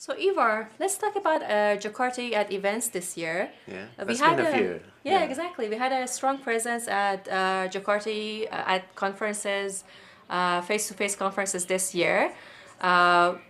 So Ivar, let's talk about Jakarta at events this year. Yeah, We that's had been a few. Yeah, exactly. We had a strong presence at Jakarta at conferences, face-to-face conferences this year.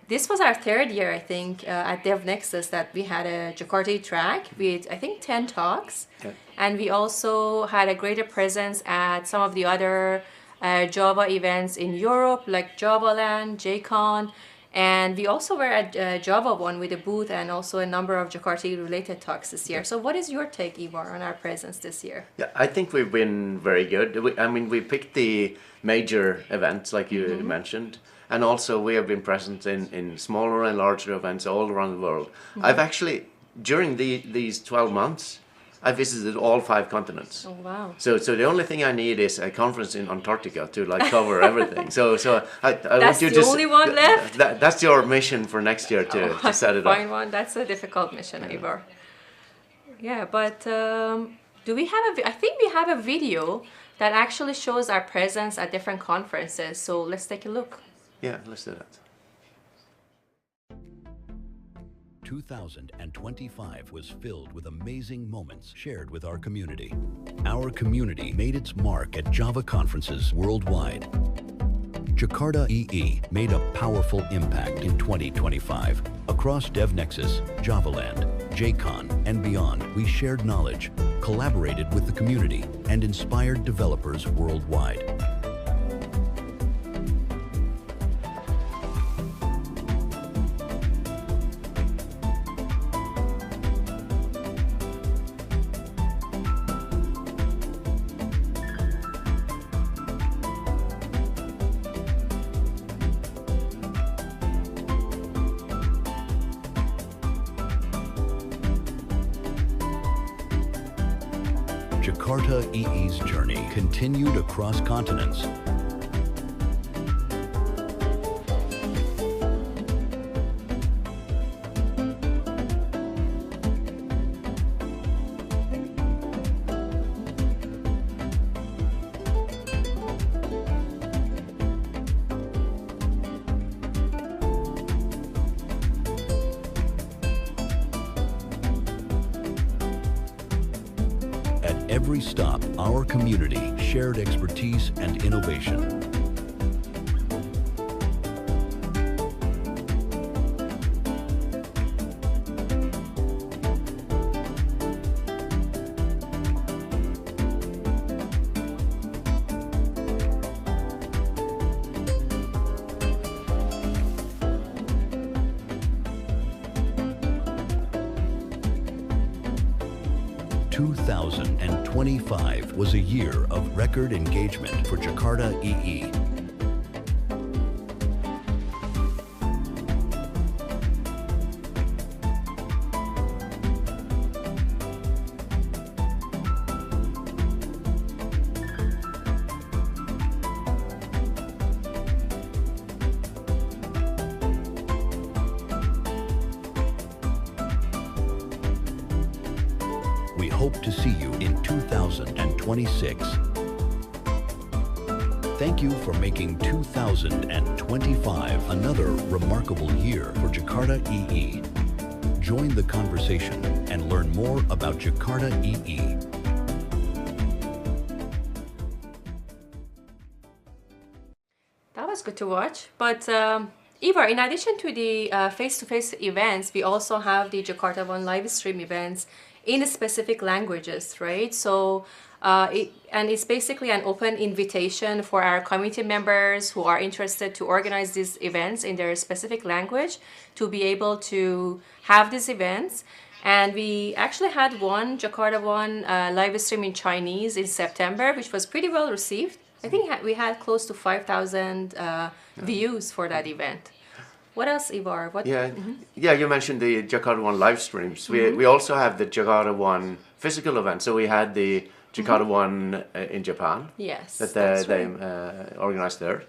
This was our third year, I think, at DevNexus that we had a Jakarta track with, I think, 10 talks. Yeah. And we also had a greater presence at some of the other Java events in Europe, like JavaLand, JCon. And we also were at Java One with a booth and also a number of Jakarta-related talks this year. So what is your take, Ivar, on our presence this year? Yeah, I think we've been very good. We picked the major events, like you mentioned, and also we have been present in smaller and larger events all around the world. I've actually, during these 12 months, I visited all 5 continents. Oh, wow. So the only thing I need is a conference in Antarctica to cover everything. So I That's want you the only one left? That's your mission for next year to set it up. Find one. That's a difficult mission, Ivar. Yeah, but do we have I think we have a video that actually shows our presence at different conferences. So let's take a look. Yeah, let's do that. 2025 was filled with amazing moments shared with our community. Our community made its mark at Java conferences worldwide. Jakarta EE made a powerful impact in 2025. Across DevNexus, JavaLand, JCon, and beyond, we shared knowledge, collaborated with the community, and inspired developers worldwide. Jakarta EE's journey continued across continents. At every stop, our community shared expertise and innovation. "2025 was a year of record engagement for Jakarta EE. We hope to see you in 2026. Thank you for making 2025 another remarkable year for Jakarta EE. Join the conversation and learn more about Jakarta EE. That was good to watch. But Ivar, in addition to the face-to-face events, we also have the Jakarta One live stream events in specific languages, right? So it's basically an open invitation for our community members who are interested to organize these events in their specific language to be able to have these events. And we actually had one Jakarta One live stream in Chinese in September, which was pretty well received. I think we had close to 5,000 views for that event. What else, Ivar? Yeah, you mentioned the Jakarta One live streams. We also have the Jakarta One physical event. So we had the Jakarta One in Japan. Yes, that that's they right. organized there.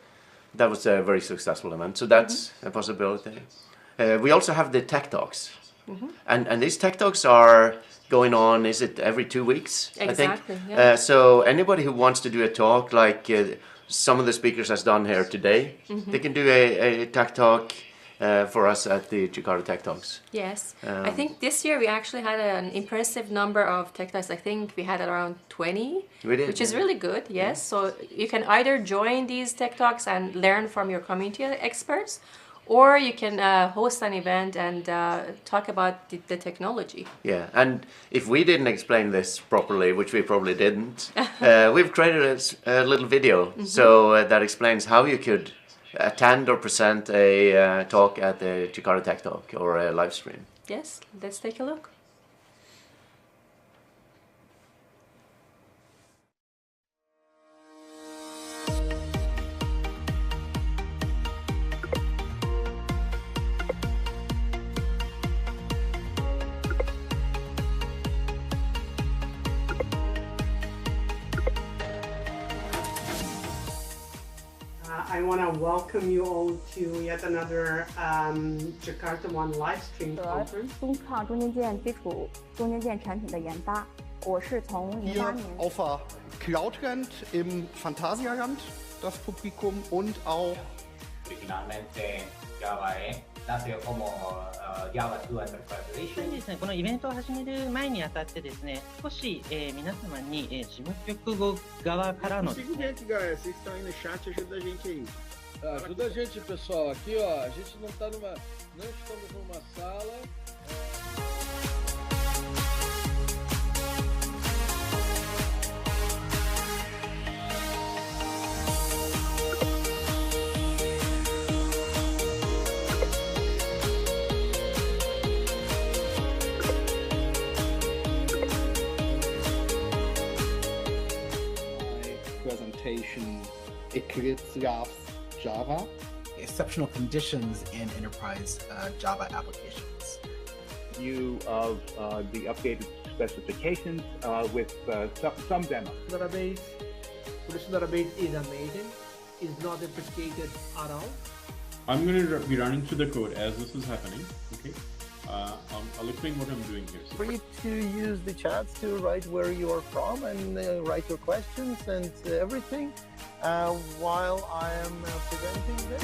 That was a very successful event. So that's a possibility. We also have the Tech Talks. And these Tech Talks are going on, is it every 2 weeks? Exactly, I think. yeah. So anybody who wants to do a talk like some of the speakers has done here today, they can do a Tech Talk for us at the Jakarta Tech Talks. Yes, I think this year we actually had an impressive number of Tech Talks. I think we had around 20, We did, which is really good, yes. So you can either join these Tech Talks and learn from your community experts, or you can host an event and talk about the technology. Yeah, and if we didn't explain this properly, which we probably didn't, we've created a little video so that explains how you could attend or present a talk at the Jakarta Tech Talk or a live stream. Yes, let's take a look. I want to welcome you all to yet another Jakarta One live stream conference. 中抗中间件基础中间件产品的研发，我是从08 Hier 年。 auf der Cloud-Rand im Phantasialand das Publikum und auch Finalmente Java E nació como Java 2 Enterprise そう Edition. ですね、このイベントを始める前にあたってですね、少し、皆様に、事務局側側からのですね、 Seguinte, galera, vocês estão aí no chat, ajuda a gente aí. Ajuda a gente, pessoal. Aqui, ó, a gente não estamos numa sala. Presentation Eclipse Labs Java. Exceptional conditions in enterprise Java applications. View of the updated specifications with some demos. Database, production database is amazing. It's not deprecated at all. I'm going to be running through the code as this is happening. Okay, I'll explain what I'm doing here. Free to use the chats to write where you are from and write your questions and everything while I am presenting this.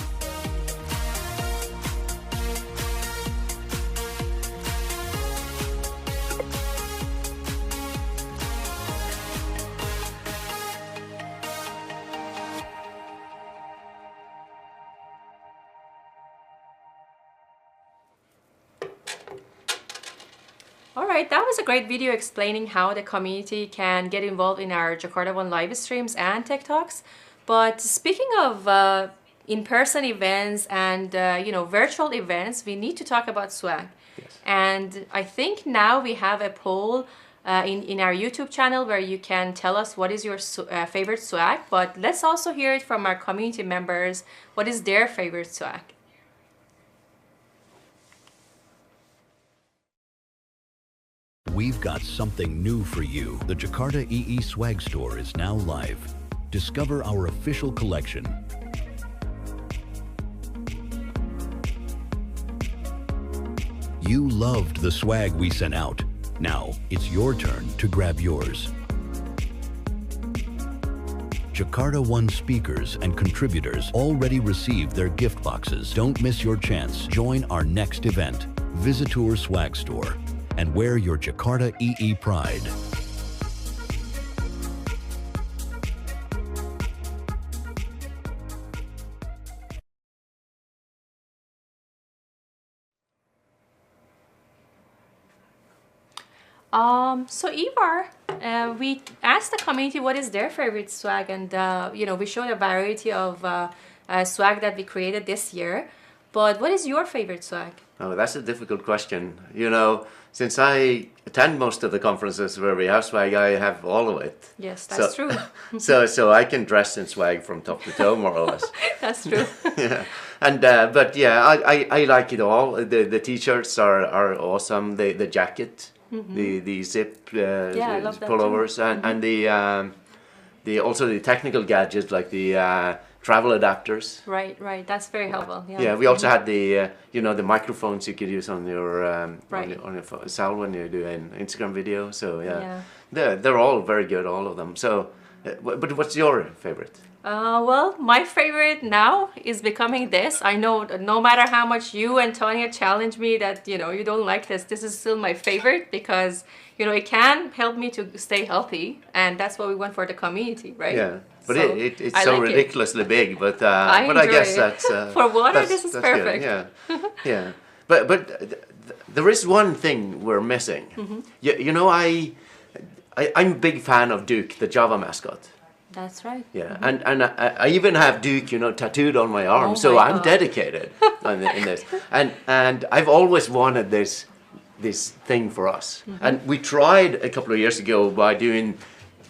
Alright, that was a great video explaining how the community can get involved in our Jakarta One live streams and Tech Talks. But speaking of in-person events and virtual events, we need to talk about swag. Yes. And I think now we have a poll in our YouTube channel where you can tell us what is your favorite swag. But let's also hear it from our community members. What is their favorite swag? We've got something new for you. The Jakarta EE Swag Store is now live. Discover our official collection. You loved the swag we sent out. Now it's your turn to grab yours. Jakarta One speakers and contributors already received their gift boxes. Don't miss your chance. Join our next event. Visit our swag store and wear your Jakarta EE pride. So Ivar, we asked the community what is their favorite swag, and we showed a variety of swag that we created this year. But what is your favorite swag? Oh, that's a difficult question. Since I attend most of the conferences where we have swag, I have all of it. Yes, that's true. so I can dress in swag from top to toe, more or less. That's true. Yeah, and but yeah, I like it all. The t-shirts are awesome. The jacket, the zip I love that pullovers, too. and the also the technical gadgets like the travel adapters. Right. That's very helpful. Yeah. Yeah, we also had the the microphones you could use on your Right. on your cell when you do an Instagram video. So Yeah. they're all very good, all of them. So, but what's your favorite? Well, my favorite now is becoming this. I know that no matter how much you and Tonya challenge me that, you know, you don't like this is still my favorite because, you know, it can help me to stay healthy, and that's what we want for the community, right? Yeah, but So, it's I so like ridiculously big, but I I guess enjoy it. that's For water, that's, this is that's good. perfect. Yeah, yeah. But there is one thing we're missing. Mm-hmm. You know, I'm a big fan of Duke, the Java mascot. That's right. Yeah, and I even have Duke, you know, tattooed on my arm, Oh so my I'm God. dedicated in this. And I've always wanted this thing for us. Mhm. And we tried a couple of years ago by doing,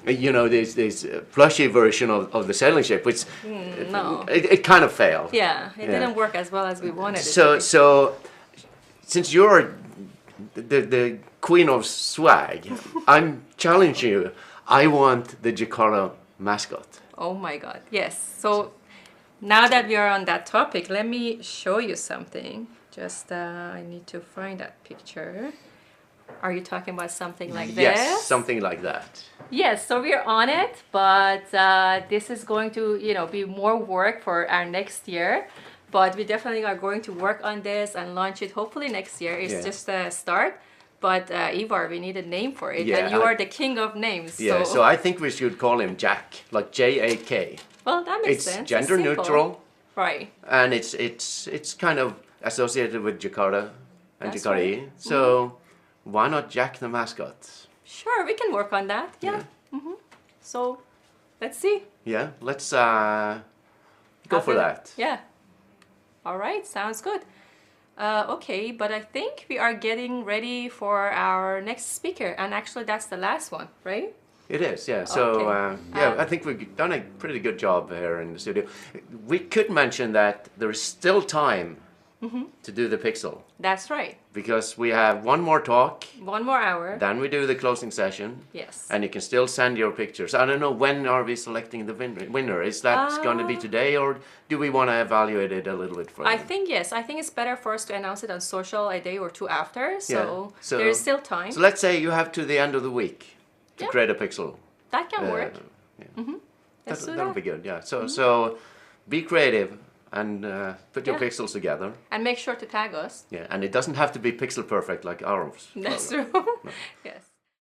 you know, this plushy version of the sailing ship, which No. it kind of failed. Yeah, it didn't work as well as we wanted it So to. so since you're the queen of swag, I'm challenging you. I want the Jakarta mascot. Oh my God, yes. So now that we are on that topic, let me show you something. Just, I need to find that picture. Are you talking about something like this? Yes, something like that. Yes, so we're on it, but this is going to, you know, be more work for our next year. But we definitely are going to work on this and launch it hopefully next year. It's just a start. But Ivar, we need a name for it, and you are the king of names. Yeah, so I think we should call him Jack, like J-A-K. Well, that makes It's sense. gender It's simple. neutral, Right? and it's kind of associated with Jakarta and That's Jakarta right. EE. So why not Jack the mascot? Sure, we can work on that. Yeah. So let's see. Yeah, let's go for that. Yeah. All right, sounds good. Okay, but I think we are getting ready for our next speaker, and actually that's the last one, right? It is, yeah. So, Okay. I think we've done a pretty good job here in the studio. We could mention that there is still time to do the pixel, That's right. because we have one more talk, 1 more hour. then we do the closing session. Yes. And you can still send your pictures. I don't know, when are we selecting the winner? Is that going to be today, or do we want to evaluate it a little bit further? I think yes. I think it's better for us to announce it on social a day or two after. So, So there's still time. So let's say you have to the end of the week to create a pixel. That can work. Let's do That'll that. be good, yeah. So be creative and put your pixels together. And make sure to tag us. Yeah, and it doesn't have to be pixel perfect like ours. That's true. Yes.